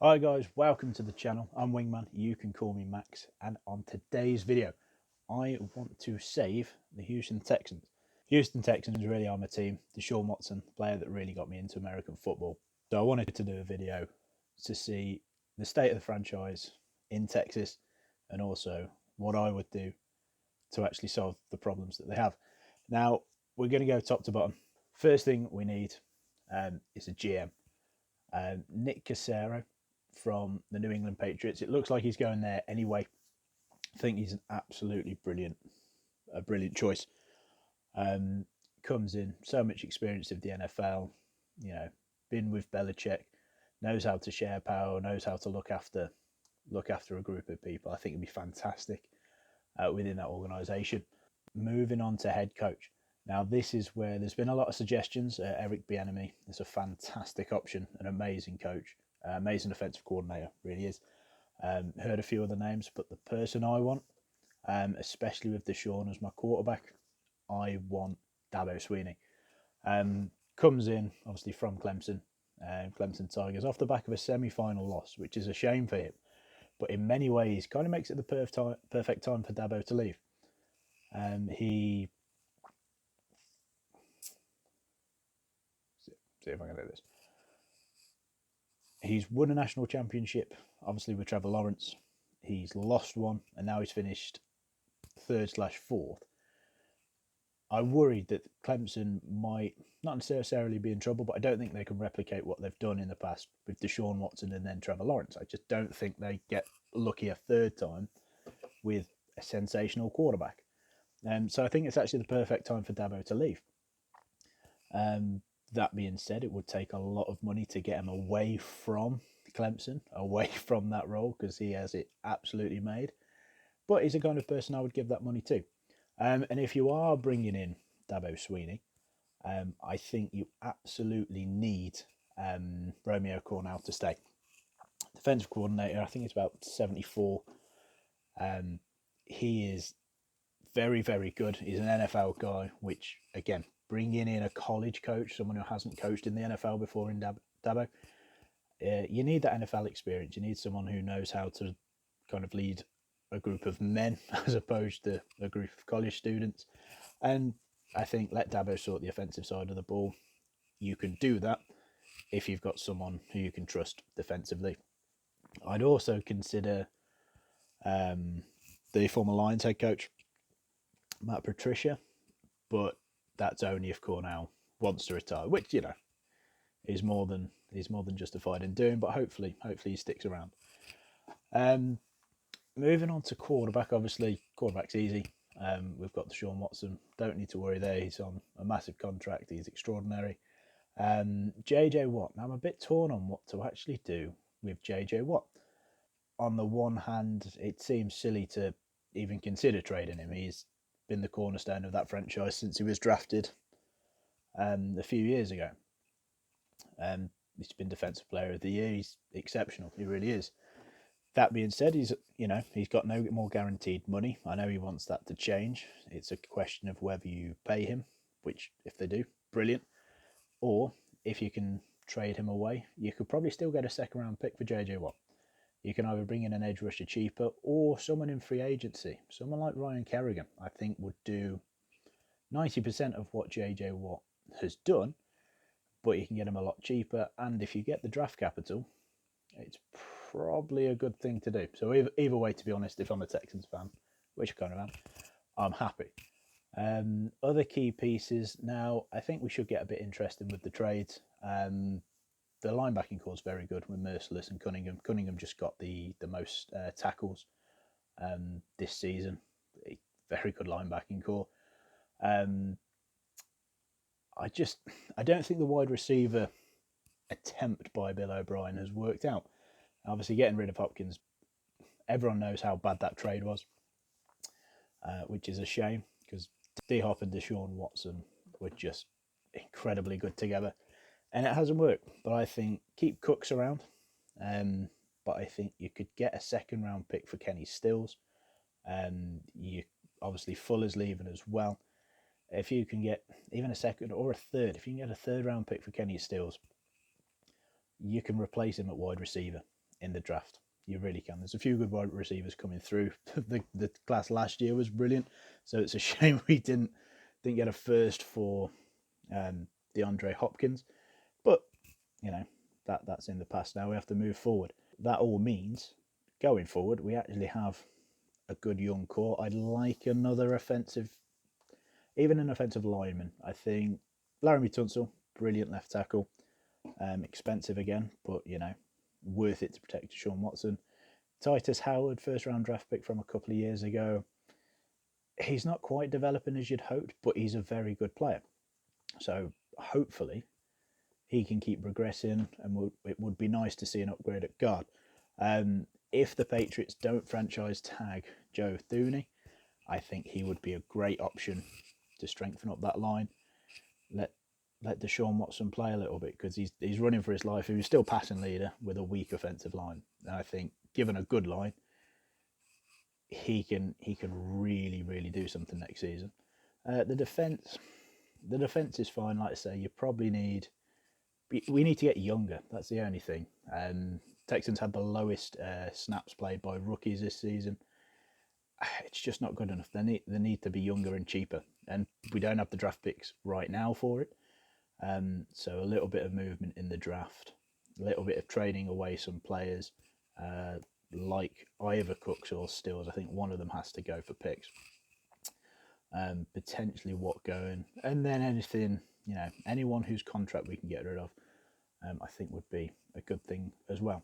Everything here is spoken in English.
Hi guys, welcome to the channel. I'm Wingman, you can call me Max, and on today's video I want to save the Houston Texans. Houston Texans really are my team. Deshaun Watson, the player that really got me into American football. So I wanted to do a video to see the state of the franchise in Texas and also what I would do to actually solve the problems that they have. Now, we're going to go top to bottom. First thing we need is a GM. Nick Cassero from the New England Patriots. It looks like he's going there anyway. I think he's an absolutely brilliant choice. Comes in so much experience of the NFL. You know, been with Belichick, knows how to share power, knows how to look after a group of people. I think it'd be fantastic within that organisation. Moving on to head coach. Now, this is where there's been a lot of suggestions. Eric Bieniemy is a fantastic option, an amazing coach, amazing offensive coordinator, really is. Heard a few other names, but the person I want, especially with Deshaun as my quarterback, I want Dabo Swinney. Comes in, obviously, from Clemson, Clemson Tigers, off the back of a semi-final loss, which is a shame for him. But in many ways, kind of makes it the perfect time for Dabo to leave. He see if I can do this. He's won a national championship, obviously with Trevor Lawrence. He's lost one, and now he's finished third/fourth. I worried that Clemson might not necessarily be in trouble, but I don't think they can replicate what they've done in the past with Deshaun Watson and then Trevor Lawrence. I just don't think they get lucky a third time with a sensational quarterback. So I think it's actually the perfect time for Dabo to leave. That being said, it would take a lot of money to get him away from Clemson, away from that role, because he has it absolutely made. But he's the kind of person I would give that money to. And if you are bringing in Dabo Swinney, I think you absolutely need Romeo Cornell to stay. Defensive coordinator, I think it's about 74. He is very, very good. He's an NFL guy, which, again, bringing in a college coach, someone who hasn't coached in the NFL before in Dabo, you need that NFL experience. You need someone who knows how to kind of lead a group of men as opposed to a group of college students. And I think let Dabo sort the offensive side of the ball. You can do that if you've got someone who you can trust defensively. I'd also consider the former Lions head coach, Matt Patricia, but that's only if Cornell wants to retire, which is more than justified in doing. But hopefully he sticks around. Moving on to quarterback, obviously quarterback's easy. We've got Deshaun Watson. Don't need to worry there. He's on a massive contract. He's extraordinary. JJ Watt. Now I'm a bit torn on what to actually do with JJ Watt. On the one hand, it seems silly to even consider trading him. He's been the cornerstone of that franchise since he was drafted a few years ago. He's been Defensive Player of the Year. He's exceptional. He really is. That being said, he's got no more guaranteed money. I know he wants that to change. It's a question of whether you pay him, which if they do, brilliant. Or if you can trade him away, you could probably still get a second round pick for JJ Watt. You can either bring in an edge rusher cheaper or someone in free agency. Someone like Ryan Kerrigan, I think, would do 90% of what JJ Watt has done, but you can get him a lot cheaper. And if you get the draft capital, it's probably a good thing to do. So either way, to be honest, if I'm a Texans fan, which I kind of am, I'm happy. Other key pieces. Now, I think we should get a bit interesting with the trades. The linebacking core is very good with Merciless and Cunningham. Cunningham just got the most tackles this season. A very good linebacking core. I don't think the wide receiver attempt by Bill O'Brien has worked out. Obviously, getting rid of Hopkins, everyone knows how bad that trade was, which is a shame because D-Hop and Deshaun Watson were just incredibly good together. And it hasn't worked, but I think keep Cooks around. But I think you could get a second round pick for Kenny Stills. You obviously Fuller's leaving as well. If you can get even a second or a third, if you can get a third round pick for Kenny Stills, you can replace him at wide receiver. in the draft. You really can. There's a few good wide receivers coming through. The class last year was brilliant, so it's a shame we didn't get a first for DeAndre Hopkins. But that's in the past now. We have to move forward. That all means going forward, we actually have a good young core. I'd like another offensive, even an offensive lineman. I think Laramie Tunsil, brilliant left tackle. Expensive again, but worth it to protect Deshaun Watson. Titus Howard, first round draft pick from a couple of years ago. He's not quite developing as you'd hoped, but he's a very good player. So hopefully he can keep progressing, and it would be nice to see an upgrade at guard. If the Patriots don't franchise tag Joe Thuney, I think he would be a great option to strengthen up that line. Let Deshaun Watson play a little bit, because he's running for his life. He was still passing leader with a weak offensive line. And I think, given a good line, he can really, really do something next season. The defense is fine. Like I say, we need to get younger. That's the only thing. Texans had the lowest snaps played by rookies this season. It's just not good enough. They need to be younger and cheaper, and we don't have the draft picks right now for it. So a little bit of movement in the draft, a little bit of trading away some players, like either Cooks or Stills. I think one of them has to go for picks. Potentially Watt going, and then anything, anyone whose contract we can get rid of, I think would be a good thing as well.